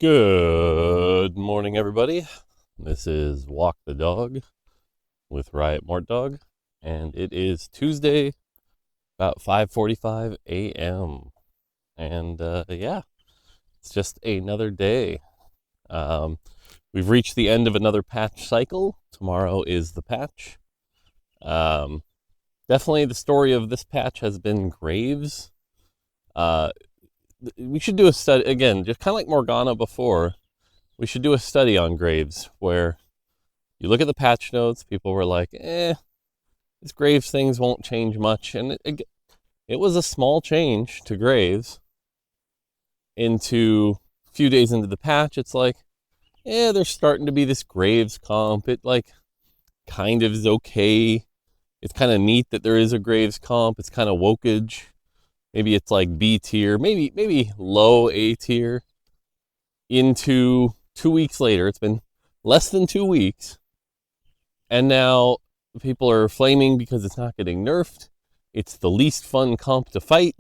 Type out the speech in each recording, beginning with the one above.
Good morning, everybody. This is Walk the Dog with Mortdog, and it is Tuesday, about 5:45 a.m. And yeah, it's just another day. Um, we've reached the end of another patch cycle. Tomorrow is the patch. Um, Definitely, the story of this patch has been Graves. Uh, we should do a study again, just kind of like Morgana before. We should do a study on Graves where you look at the patch notes, people were like, this Graves things won't change much. And it was a small change to Graves. Into a few days into the patch, it's like, there's starting to be this Graves comp. It like kind of is okay. It's kind of neat that there is a Graves comp. It's kind of wokage. Maybe it's like B tier, maybe low A tier. Into 2 weeks later, it's been less than 2 weeks, and now people are flaming because it's not getting nerfed. It's the least fun comp to fight,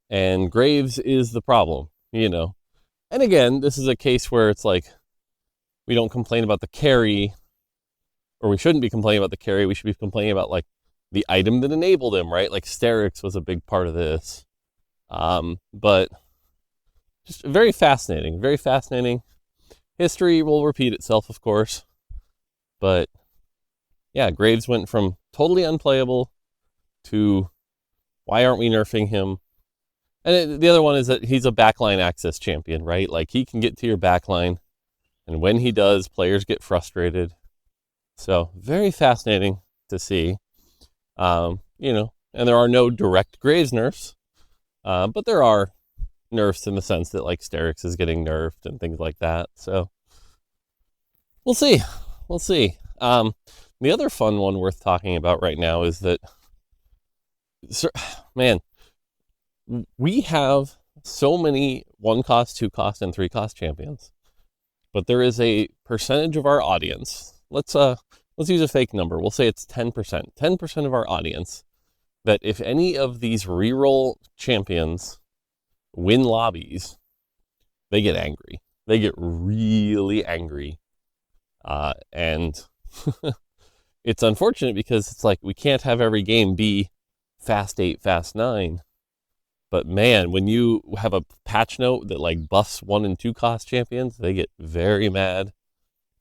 and Graves is the problem, And again, this is a case where it's like, we don't complain about the carry, or we shouldn't be complaining about the carry. We should be complaining about like the item that enabled him, right? Like Sterix was a big part of this. But just very fascinating, very fascinating. History will repeat itself, of course. But yeah, Graves went from totally unplayable to why aren't we nerfing him? And the other one is that he's a backline access champion, right? Like he can get to your backline, and when he does, players get frustrated. So very fascinating to see. And there are no direct Graves nerfs, but there are nerfs in the sense that like Sterix is getting nerfed and things like that. So we'll see. The other fun one worth talking about right now is that, man, we have so many 1-cost, 2-cost, and 3-cost champions, but there is a percentage of our audience. Let's use a fake number. We'll say it's 10%. 10% of our audience that if any of these reroll champions win lobbies, they get angry. They get really angry. And it's unfortunate because it's like we can't have every game be fast 8, fast 9. But man, when you have a patch note that like buffs 1 and 2 cost champions, they get very mad.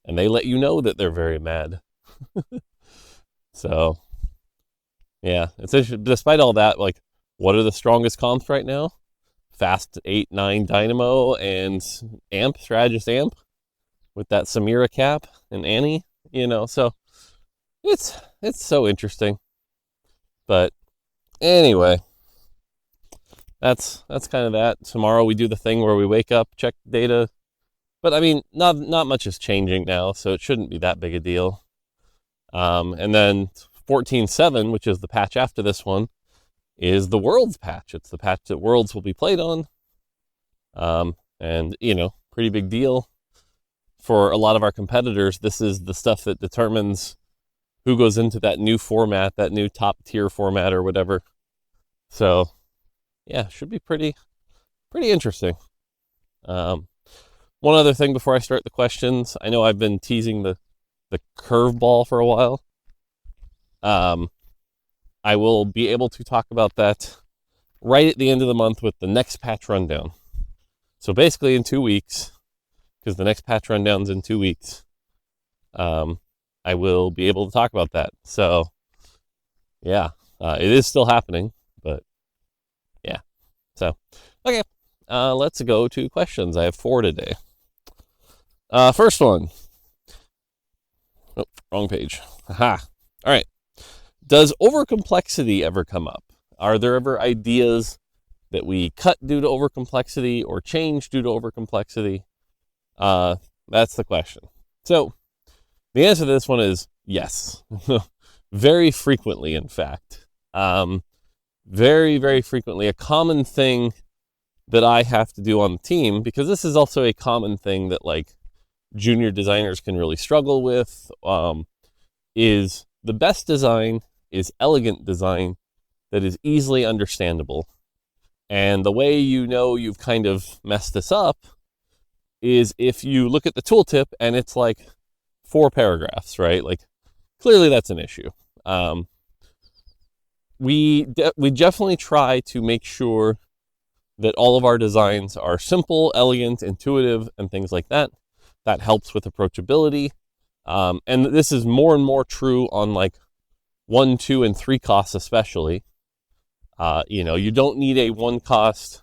And they let you know that they're very mad. So, yeah, it's despite all that, like, what are the strongest comps right now? Fast 8, 9 Dynamo and Amp, Strategist Amp with that Samira cap and Annie, so it's so interesting. But anyway, that's kind of that. Tomorrow we do the thing where we wake up, check data. But I mean, not much is changing now, so it shouldn't be that big a deal. And then 14.7, which is the patch after this one, is the Worlds patch. It's the patch that Worlds will be played on. And, pretty big deal. For a lot of our competitors, this is the stuff that determines who goes into that new format, that new top tier format or whatever. So, yeah, should be pretty interesting. One other thing before I start the questions. I know I've been teasing the curveball for a while. I will be able to talk about that right at the end of the month with the next patch rundown. So basically in 2 weeks, because the next patch rundown's in 2 weeks, I will be able to talk about that. So, yeah, it is still happening, but yeah. So, okay, let's go to questions. I have 4 today. First one. Oh, wrong page. Aha. All right. Does overcomplexity ever come up? Are there ever ideas that we cut due to overcomplexity or change due to overcomplexity? That's the question. So the answer to this one is yes. Very frequently, in fact. Very, very frequently. A common thing that I have to do on the team, because this is also a common thing that like junior designers can really struggle with, is the best design is elegant design that is easily understandable. And the way you've kind of messed this up is if you look at the tooltip and it's like 4 paragraphs, right? Like, clearly that's an issue. We definitely try to make sure that all of our designs are simple, elegant, intuitive, and things like that. That helps with approachability. And this is more and more true on like 1, 2, and 3 costs especially. You don't need a 1 cost.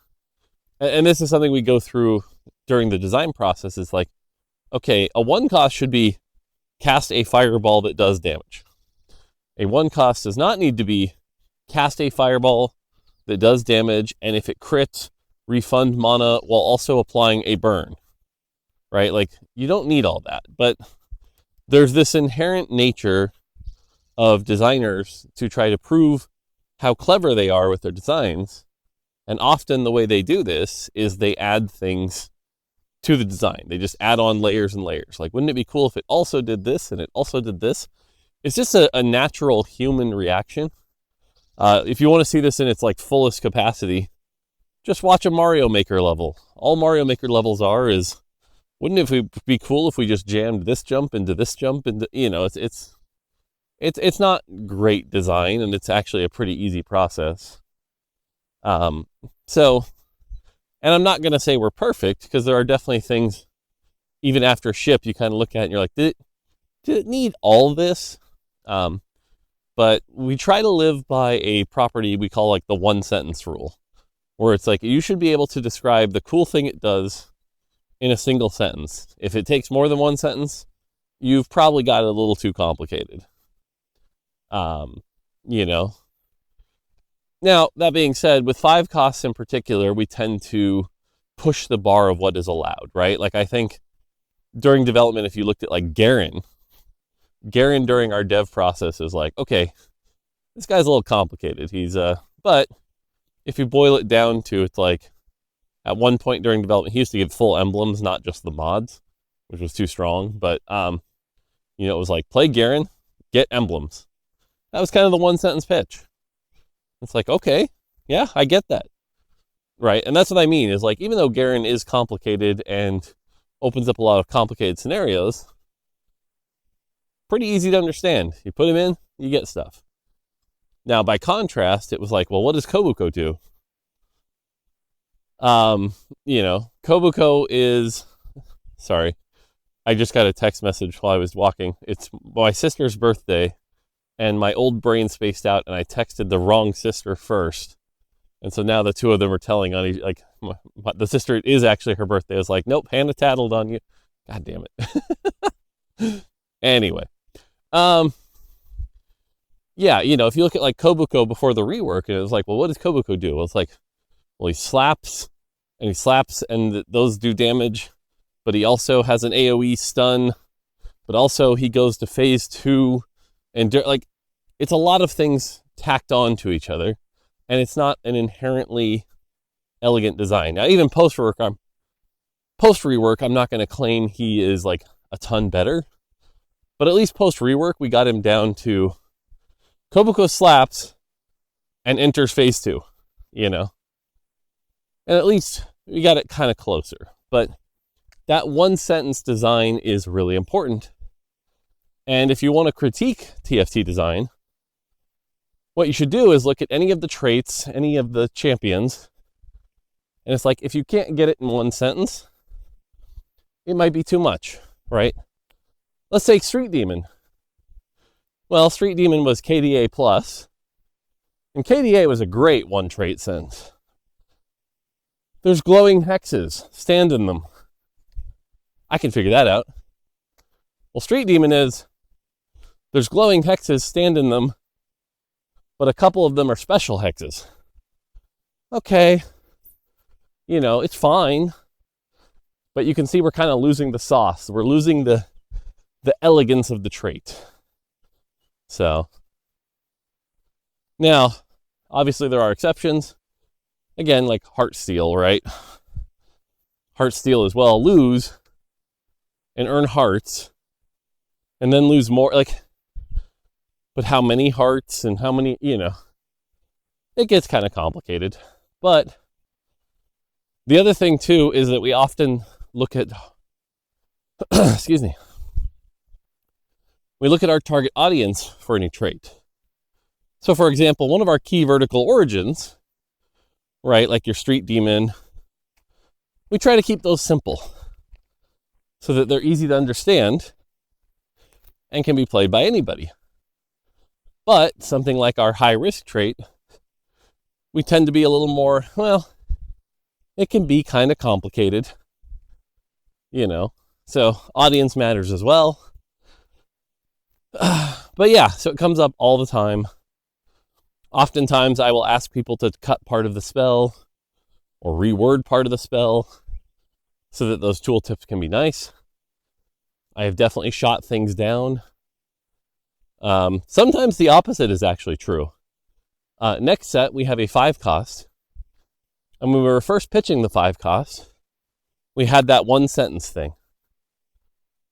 And this is something we go through during the design process. Is like, okay, a 1 cost should be cast a fireball that does damage. A 1 cost does not need to be cast a fireball that does damage, and if it crits, refund mana while also applying a burn, right? Like, you don't need all that, but there's this inherent nature of designers to try to prove how clever they are with their designs, and often the way they do this is they add things to the design. They just add on layers and layers. Like, wouldn't it be cool if it also did this and it also did this? It's just a natural human reaction. If you want to see this in its like fullest capacity, just watch a Mario Maker level. All Mario Maker levels are is, wouldn't it be cool if we just jammed this jump into this jump into, it's not great design, and it's actually a pretty easy process. And I'm not going to say we're perfect, because there are definitely things, even after ship, you kind of look at it and you're like, did it need all this? But we try to live by a property we call like the 1 sentence rule, where it's like, you should be able to describe the cool thing it does in a single sentence. If it takes more than 1 sentence, you've probably got it a little too complicated. Now, that being said, with 5 costs in particular, we tend to push the bar of what is allowed, right? Like, I think during development, if you looked at like Garen during our dev process is like, okay, this guy's a little complicated. But if you boil it down to, it's like, at one point during development, he used to give full emblems, not just the mods, which was too strong. But, it was like, play Garen, get emblems. That was kind of the 1 sentence pitch. It's like, okay, yeah, I get that. Right. And that's what I mean is like, even though Garen is complicated and opens up a lot of complicated scenarios, pretty easy to understand. You put him in, you get stuff. Now, by contrast, it was like, well, what does Kobuko do? Kobuko is, sorry, I just got a text message while I was walking. It's my sister's birthday, and my old brain spaced out, and I texted the wrong sister first. And so now the two of them are telling on each, like, the sister, it is actually her birthday. I was like, nope, Hannah tattled on you. God damn it. Anyway. If you look at like Kobuko before the rework, and it was like, well, what does Kobuko do? Well, it's like, well, he slaps, and those do damage, but he also has an AoE stun, but also he goes to phase 2, and it's a lot of things tacked on to each other, and it's not an inherently elegant design. Now, even post rework, I'm not going to claim he is like a ton better, but at least post rework, we got him down to Kobuko slaps and enters phase 2, and at least we got it kind of closer. But that 1 sentence design is really important. And if you want to critique TFT design, what you should do is look at any of the traits, any of the champions, and it's like, if you can't get it in 1 sentence, it might be too much, right? Let's take Street Demon. Well, Street Demon was KDA plus, and KDA was a great 1 trait sentence. There's glowing hexes. Stand in them. I can figure that out. Well, Street Demon is, there's glowing hexes, stand in them, but a couple of them are special hexes. Okay. It's fine. But you can see we're kind of losing the sauce. We're losing the elegance of the trait. So, now, obviously there are exceptions. Again, like Heartsteel, right? Heartsteel as well. Lose and earn hearts, and then lose more. But how many hearts and how many, it gets kind of complicated. But the other thing too is that we often look at, excuse me, we look at our target audience for any trait. So for example, one of our key vertical origins, right, like your street demon, we try to keep those simple so that they're easy to understand and can be played by anybody. But something like our high risk trait, we tend to be a little more, well, it can be kind of complicated, you know, so audience matters as well. But yeah, so it comes up all the time. Oftentimes I will ask people to cut part of the spell or reword part of the spell so that those tooltips can be nice. I have definitely shot things down. Sometimes the opposite is actually true. Next set, we have a 5 cost. And when we were first pitching the 5 cost, we had that one sentence thing.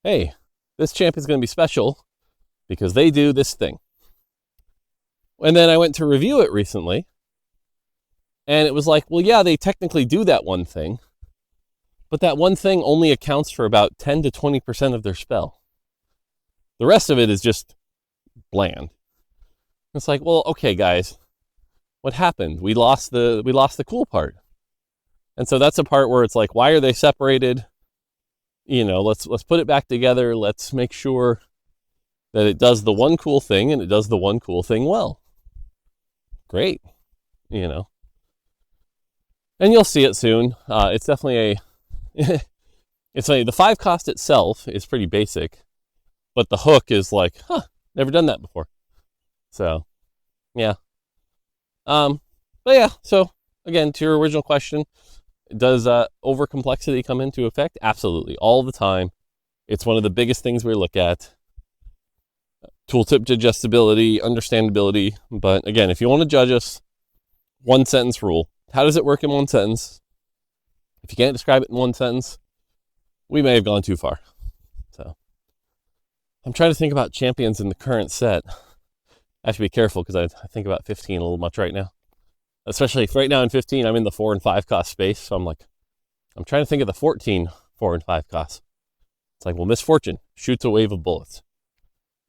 Hey, this champ is going to be special because they do this thing. And then I went to review it recently, and it was like, well, yeah, they technically do that one thing, but that one thing only accounts for about 10 to 20% of their spell. The rest of it is just bland. It's like, well, okay, guys, what happened? We lost the cool part. And so that's a part where it's like, why are they separated? You know, let's put it back together. Let's make sure that it does the one cool thing and it does the one cool thing well. Great, you know. And you'll see it soon. It's definitely it's funny. The 5 cost itself is pretty basic, but the hook is like, never done that before. So, yeah. But yeah, so again, to your original question, does overcomplexity come into effect? Absolutely, all the time. It's one of the biggest things we look at. Tooltip digestibility, understandability. But again, if you want to judge us, one sentence rule. How does it work in one sentence? If you can't describe it in one sentence, we may have gone too far. So I'm trying to think about champions in the current set. I have to be careful because I think about 15 a little much right now. Especially if right now in 15, I'm in the 4 and 5 cost space. So I'm trying to think of the 14 4 and 5 costs. It's like, well, Misfortune shoots a wave of bullets.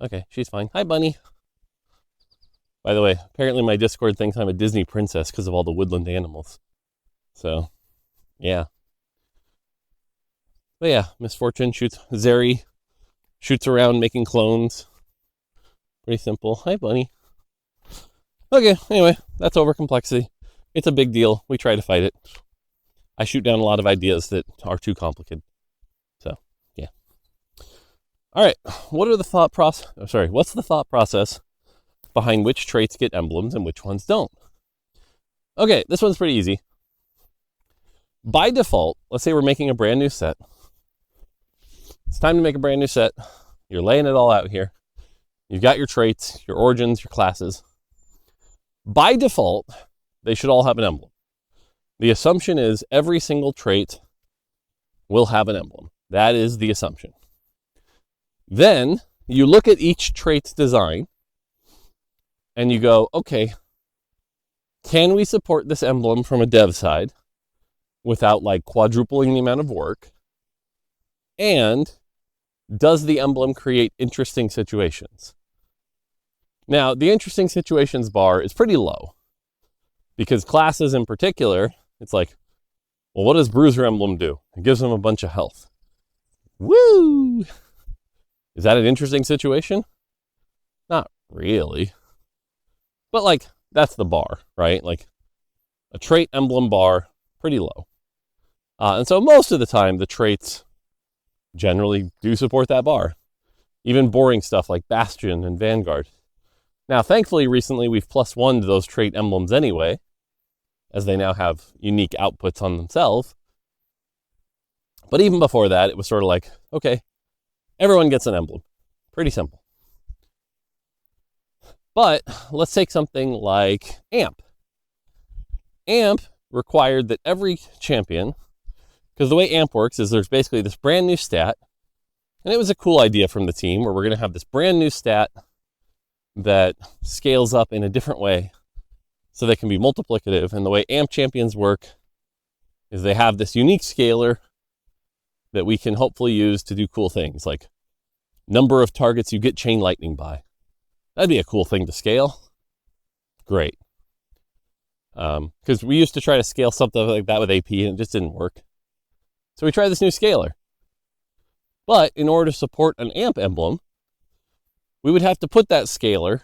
Okay, she's fine. Hi, bunny. By the way, apparently my Discord thinks I'm a Disney princess because of all the woodland animals. So, yeah. But yeah, Misfortune shoots. Zeri shoots around making clones. Pretty simple. Hi, bunny. Okay, anyway, that's overcomplexity. It's a big deal. We try to fight it. I shoot down a lot of ideas that are too complicated. So, yeah. All right, what's the thought process behind which traits get emblems and which ones don't? Okay, this one's pretty easy. By default, let's say we're making a brand new set. It's time to make a brand new set. You're laying it all out here. You've got your traits, your origins, your classes. By default, they should all have an emblem. The assumption is every single trait will have an emblem. That is the assumption. Then you look at each trait's design and you go, okay, can we support this emblem from a dev side without like quadrupling the amount of work? And does the emblem create interesting situations? Now, the interesting situations bar is pretty low because classes in particular, it's like, well, what does Bruiser emblem do? It gives them a bunch of health. Woo! Is that an interesting situation? Not really. But like, that's the bar, right? Like a trait emblem bar, pretty low. And so most of the time, the traits generally do support that bar. Even boring stuff like Bastion and Vanguard. Now, thankfully, recently we've +1 to those trait emblems anyway, as they now have unique outputs on themselves. But even before that, it was sort of like, okay, everyone gets an emblem. Pretty simple. But let's take something like AMP. AMP required that every champion, because the way AMP works is there's basically this brand new stat, and it was a cool idea from the team where we're going to have this brand new stat that scales up in a different way so they can be multiplicative. And the way AMP champions work is they have this unique scalar that we can hopefully use to do cool things, like number of targets you get chain lightning by. That'd be a cool thing to scale. Great. Because we used to try to scale something like that with AP and it just didn't work. So we tried this new scaler. But in order to support an amp emblem, we would have to put that scaler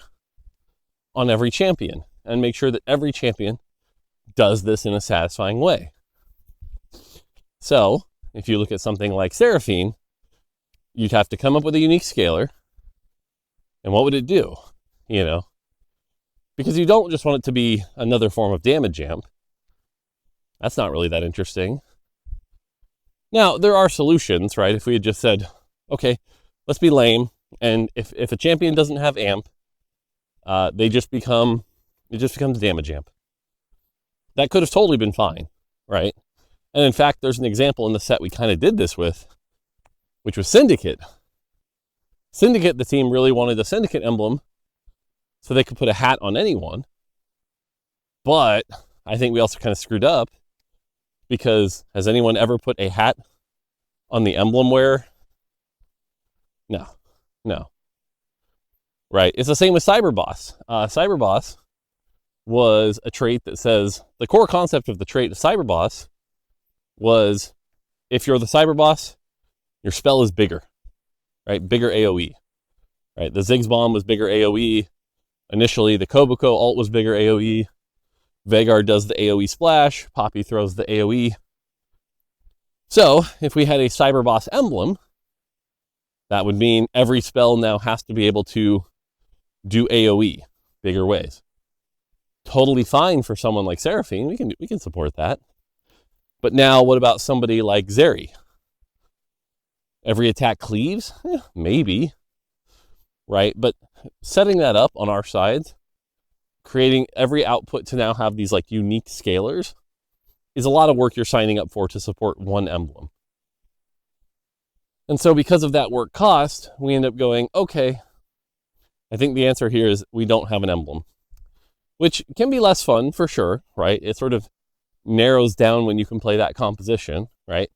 on every champion and make sure that every champion does this in a satisfying way. So if you look at something like Seraphine, you'd have to come up with a unique scaler. And what would it do? Because you don't just want it to be another form of damage amp. That's not really that interesting. Now, there are solutions, right? If we had just said, okay, let's be lame, and if a champion doesn't have amp, it just becomes a damage amp. That could have totally been fine, right? And in fact, there's an example in the set we kind of did this with, which was Syndicate. Syndicate, the team really wanted a Syndicate emblem so they could put a hat on anyone. But I think we also kind of screwed up, because has anyone ever put a hat on the emblem wearer? No. Right. It's the same with Cyberboss. Cyberboss was a trait that says, the core concept of the trait of Cyberboss was, if you're the Cyberboss, your spell is bigger, right? Bigger AoE, right? The Ziggs Bomb was bigger AoE. Initially, the Kobuko ult was bigger AoE. Veigar does the AoE splash. Poppy throws the AoE. So, if we had a Cyberboss emblem, that would mean every spell now has to be able to do AoE, bigger ways. Totally fine for someone like Seraphine. We can support that. But now, what about somebody like Zeri? Every attack cleaves? Maybe. Right? But setting that up on our sides, creating every output to now have these like unique scalers, is a lot of work you're signing up for to support one emblem. And so because of that work cost, we end up going, okay, I think the answer here is we don't have an emblem, which can be less fun for sure, right? It sort of narrows down when you can play that composition, right?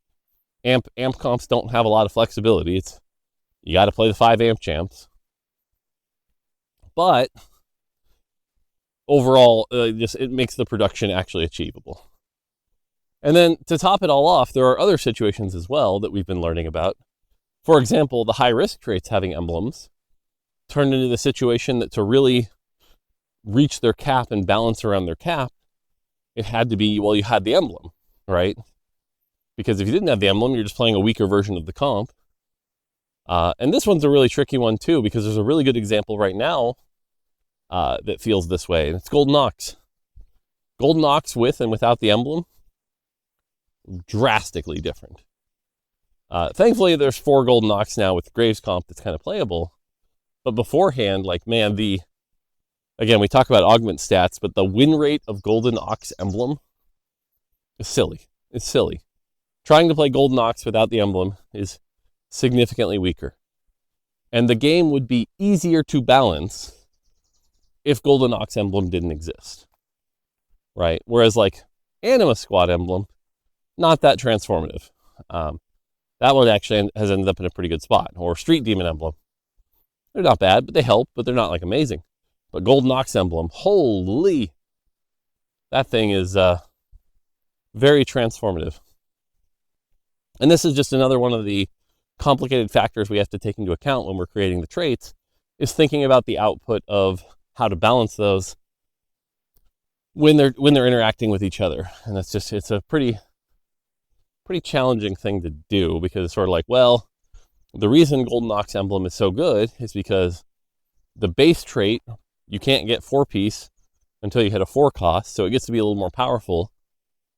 Amp comps don't have a lot of flexibility. You got to play the 5 amp champs. But overall, it makes the production actually achievable. And then to top it all off, there are other situations as well that we've been learning about. For example, the high risk traits having emblems turned into the situation that to really reach their cap and balance around their cap, it had to be, well, you had the emblem, right? Because if you didn't have the emblem, you're just playing a weaker version of the comp. And this one's a really tricky one too, because there's a really good example right now that feels this way, and it's Golden Ox. Golden Ox with and without the emblem, drastically different. Thankfully, there's 4 Golden Ox now with Graves comp that's kind of playable. But beforehand, again, we talk about augment stats, but the win rate of Golden Ox emblem is silly. It's silly. Trying to play Golden Ox without the emblem is significantly weaker. And the game would be easier to balance if Golden Ox emblem didn't exist, right? Whereas Anima Squad emblem, not that transformative. That one actually has ended up in a pretty good spot. Or Street Demon emblem. They're not bad, but they help, but they're not amazing. But Golden Ox emblem, holy, that thing is very transformative. And this is just another one of the complicated factors we have to take into account when we're creating the traits, is thinking about the output of how to balance those when they're interacting with each other. And it's a pretty challenging thing to do, because it's sort of the reason Golden Ox emblem is so good is because the base trait, you can't get 4-piece until you hit a 4 cost, so it gets to be a little more powerful,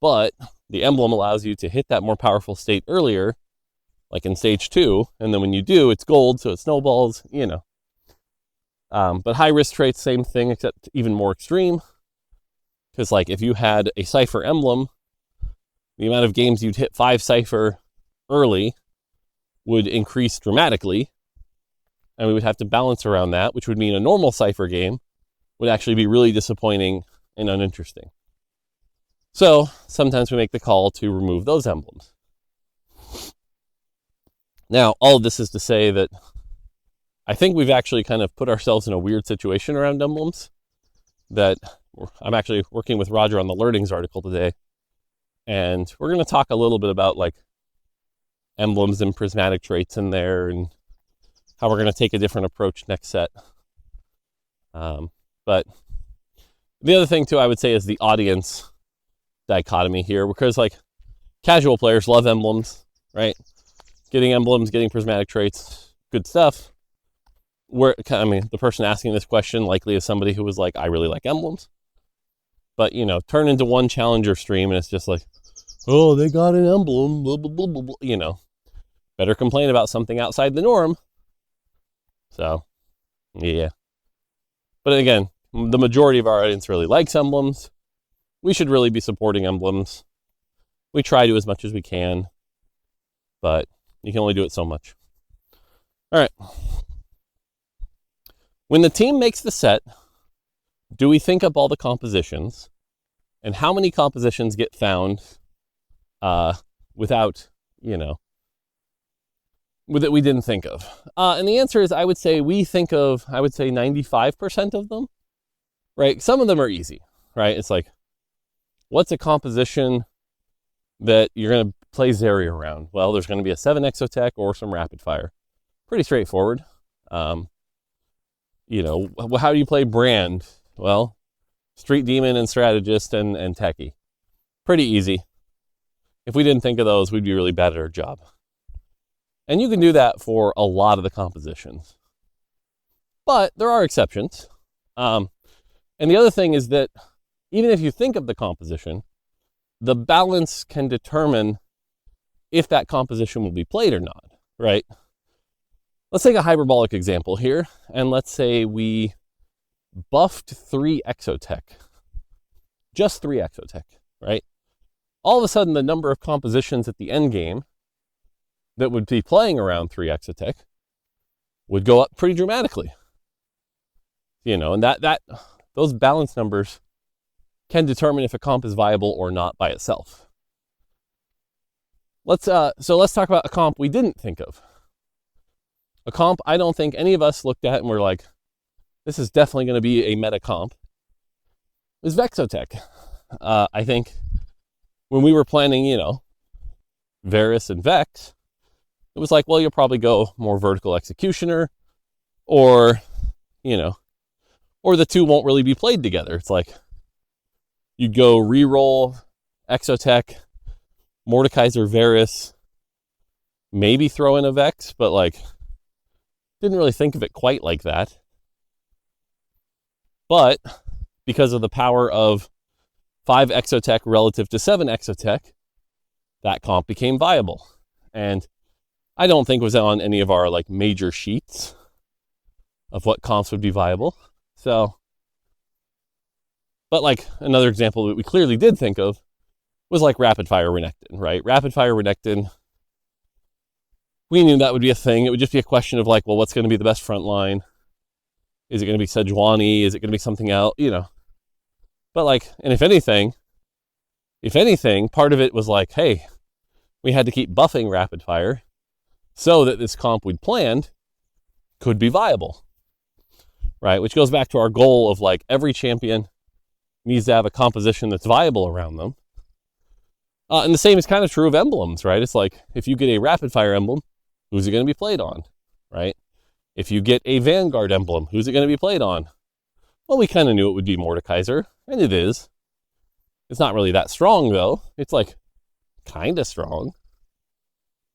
but the emblem allows you to hit that more powerful state earlier, like in stage 2, and then when you do, it's gold, so it snowballs, But high risk traits, same thing, except even more extreme, because if you had a Cypher emblem, the amount of games you'd hit 5 Cypher early would increase dramatically, and we would have to balance around that, which would mean a normal Cypher game would actually be really disappointing and uninteresting. So sometimes we make the call to remove those emblems. Now, all of this is to say that I think we've actually kind of put ourselves in a weird situation around emblems. That I'm actually working with Roger on the learnings article today, and we're going to talk a little bit about like emblems and prismatic traits in there, and how we're going to take a different approach next set. But the other thing too, I would say, is the audience dichotomy here, because like casual players love emblems, right? Getting emblems, getting prismatic traits, good stuff. The person asking this question likely is somebody who was like, I really like emblems. But, turn into one challenger stream and it's just like, oh, they got an emblem, blah, blah, blah, blah, blah. Better complain about something outside the norm. So, yeah. But again, the majority of our audience really likes emblems. We should really be supporting emblems. We try to as much as we can, but you can only do it so much. All right. When the team makes the set, do we think up all the compositions? And how many compositions get found without, that we didn't think of? And the answer is, I would say 95% of them, right? Some of them are easy, right? It's like, what's a composition that you're going to play Zarya around? Well, there's going to be a 7 exotech or some rapid fire. Pretty straightforward. How do you play Brand? Well, Street Demon and Strategist and Techie. Pretty easy. If we didn't think of those, we'd be really bad at our job. And you can do that for a lot of the compositions. But there are exceptions. And the other thing is that even if you think of the composition, the balance can determine if that composition will be played or not, right? Let's take a hyperbolic example here, and let's say we buffed 3 exotech. Just 3 exotech, right? All of a sudden, the number of compositions at the end game that would be playing around 3 exotech would go up pretty dramatically. And that those balance numbers can determine if a comp is viable or not by itself. Let's talk about a comp we didn't think of. A comp I don't think any of us looked at and were like, this is definitely going to be a meta comp, is Vexotech. I think when we were planning, Varus and Vex, it was like, well, you'll probably go more vertical executioner, or the two won't really be played together. It's like you go reroll Exotech, Mordekaiser, Varus, maybe throw in a Vex, but like didn't really think of it quite like that. But because of the power of 5 Exotech relative to 7 Exotech, that comp became viable. And I don't think it was on any of our like major sheets of what comps would be viable. So, but like another example that we clearly did think of was like Rapid Fire Renekton, right? Rapid Fire Renekton, we knew that would be a thing. It would just be a question of like, well, what's going to be the best front line? Is it going to be Sejuani? Is it going to be something else? But like, and if anything, part of it was like, hey, we had to keep buffing Rapid Fire so that this comp we'd planned could be viable, right? Which goes back to our goal of like every champion needs to have a composition that's viable around them. And the same is kind of true of emblems, right? It's like, if you get a Rapid Fire emblem, who's it going to be played on, right? If you get a Vanguard emblem, who's it going to be played on? Well, we kind of knew it would be Mordekaiser, and it is. It's not really that strong, though. It's like kind of strong.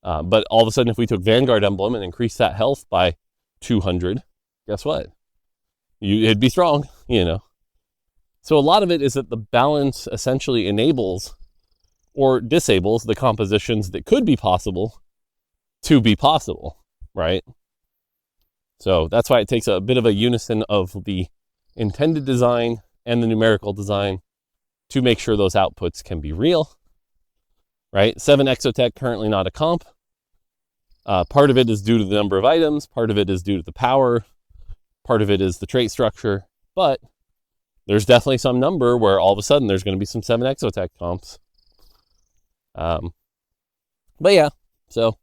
But all of a sudden, if we took Vanguard emblem and increased that health by 200, guess what? It'd be strong, So a lot of it is that the balance essentially enables or disables the compositions that could be possible to be possible, right? So that's why it takes a bit of a unison of the intended design and the numerical design to make sure those outputs can be real, right? 7 Exotech, currently not a comp. Part of it is due to the number of items. Part of it is due to the power. Part of it is the trait structure. But there's definitely some number where all of a sudden there's going to be some 7 Exotech comps. But yeah, so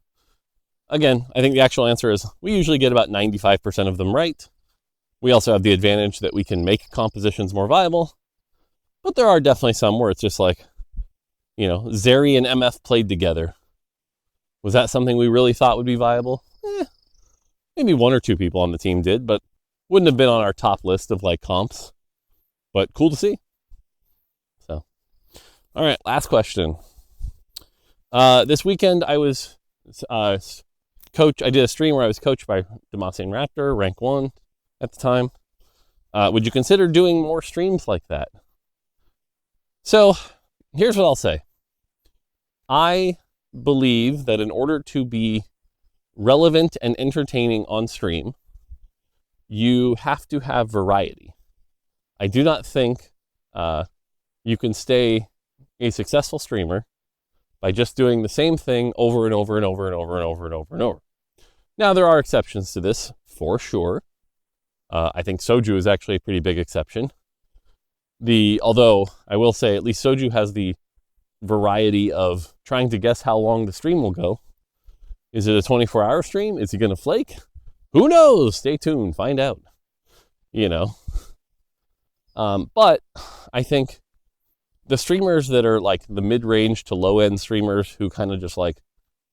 again, I think the actual answer is we usually get about 95% of them right. We also have the advantage that we can make compositions more viable, but there are definitely some where it's just like, Zeri and MF played together. Was that something we really thought would be viable? Maybe one or two people on the team did, but wouldn't have been on our top list of like comps. But cool to see. So, all right, last question. This weekend I was I did a stream where I was coached by Demacian Raptor, rank 1 at the time. Would you consider doing more streams like that? So, here's what I'll say. I believe that in order to be relevant and entertaining on stream, you have to have variety. I do not think you can stay a successful streamer by just doing the same thing over and over and over and over and over and over and over. Now, there are exceptions to this, for sure. I think Soju is actually a pretty big exception. Although, I will say, at least Soju has the variety of trying to guess how long the stream will go. Is it a 24-hour stream? Is he going to flake? Who knows? Stay tuned. Find out. But I think the streamers that are like the mid-range to low-end streamers who kind of just like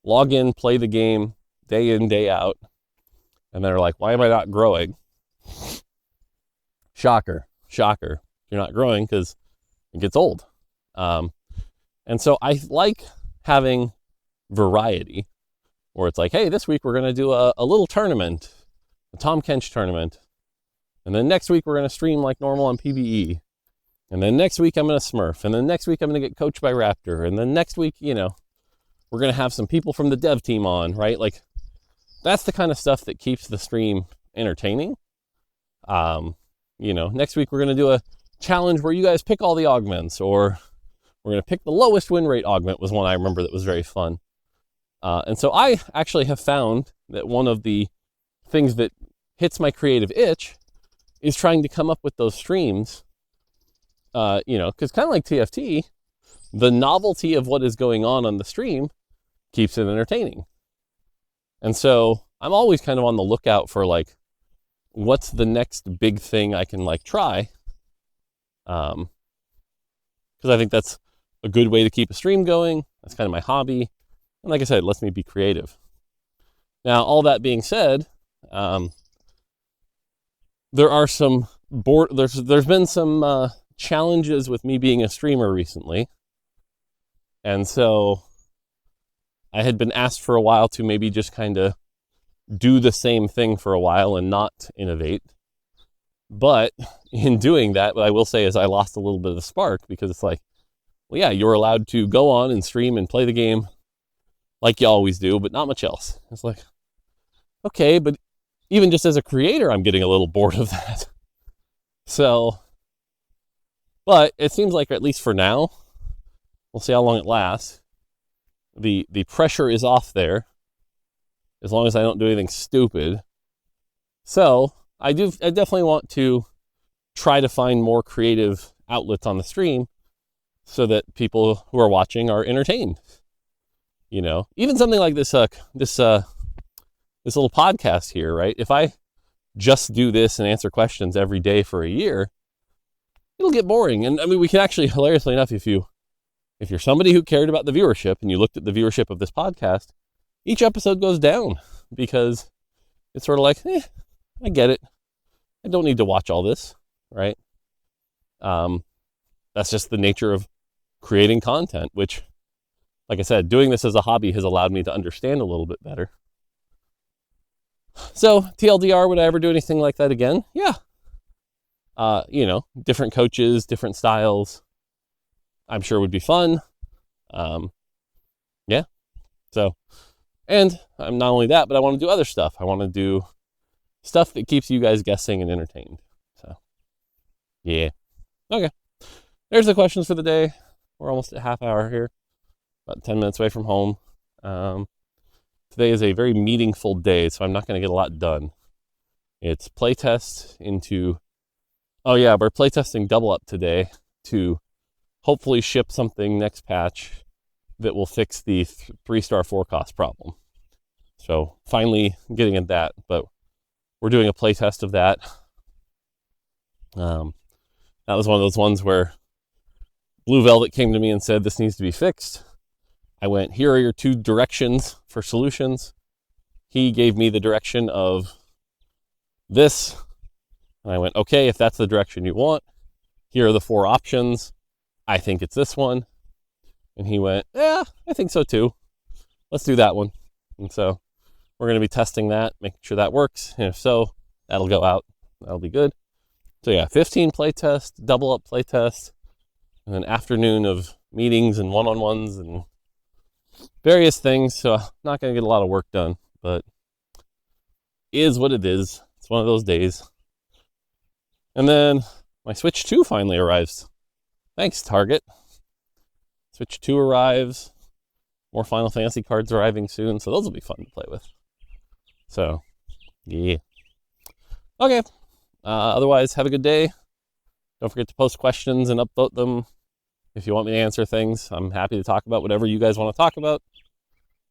log in, play the game day in, day out, and they're like, why am I not growing? Shocker. You're not growing because it gets old. And so I like having variety where it's like, hey, this week we're going to do a little tournament, a Tom Kench tournament. And then next week we're going to stream like normal on PvE. And then next week I'm going to Smurf. And then next week I'm going to get coached by Raptor. And then next week, we're going to have some people from the dev team on, right? Like, that's the kind of stuff that keeps the stream entertaining. Next week we're going to do a challenge where you guys pick all the augments, or we're going to pick the lowest win rate augment was one I remember that was very fun. And so I actually have found that one of the things that hits my creative itch is trying to come up with those streams, because kind of like TFT, the novelty of what is going on the stream keeps it entertaining. And so I'm always kind of on the lookout for like, what's the next big thing I can like try? Because I think that's a good way to keep a stream going. That's kind of my hobby. And like I said, it lets me be creative. Now, all that being said, there are some there's been some challenges with me being a streamer recently. And so I had been asked for a while to maybe just kind of do the same thing for a while and not innovate. But in doing that, what I will say is I lost a little bit of the spark, because it's like, well, yeah, you're allowed to go on and stream and play the game like you always do, but not much else. It's like, okay, but even just as a creator, I'm getting a little bored of that. So, but it seems like, at least for now, we'll see how long it lasts. The pressure is off there, as long as I don't do anything stupid. So I definitely want to try to find more creative outlets on the stream so that people who are watching are entertained. Even something like this little podcast here, right? If I just do this and answer questions every day for a year, it'll get boring. And I mean, we can actually, hilariously enough, if you're somebody who cared about the viewership and you looked at the viewership of this podcast, each episode goes down, because it's sort of like, I get it. I don't need to watch all this, right? That's just the nature of creating content, which, like I said, doing this as a hobby has allowed me to understand a little bit better. So, TLDR, would I ever do anything like that again? Yeah. Different coaches, different styles, I'm sure would be fun. Yeah. So, and not only that, but I want to do other stuff. I want to do stuff that keeps you guys guessing and entertained. So, yeah. Okay. There's the questions for the day. We're almost at half hour here, about 10 minutes away from home. Today is a very meaningful day, so I'm not going to get a lot done. It's playtest into... Oh yeah, we're playtesting Double Up today to hopefully ship something next patch that will fix the 3-star 4 cost problem. So finally getting at that, but we're doing a play test of that. That was one of those ones where Blue Velvet came to me and said, this needs to be fixed. I went, here are your 2 directions for solutions. He gave me the direction of this. And I went, okay, if that's the direction you want, here are the 4 options. I think it's this one. And he went, yeah, I think so too. Let's do that one. And so we're going to be testing that, making sure that works. And if so, that'll go out. That'll be good. So yeah, 15 play tests, double up play tests, and an afternoon of meetings and one-on-ones and various things. So I'm not going to get a lot of work done, but it is what it is. It's one of those days. And then my Switch 2 finally arrives. Thanks, Target. Switch 2 arrives. More Final Fantasy cards arriving soon, so those will be fun to play with. So, yeah. Okay. Otherwise, have a good day. Don't forget to post questions and upvote them. If you want me to answer things, I'm happy to talk about whatever you guys want to talk about.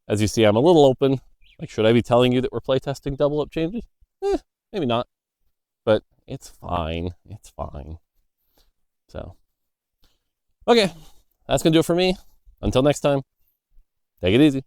As you see, I'm a little open. Like, should I be telling you that we're playtesting double up changes? Maybe not. But it's fine. It's fine. So, okay. That's going to do it for me. Until next time, take it easy.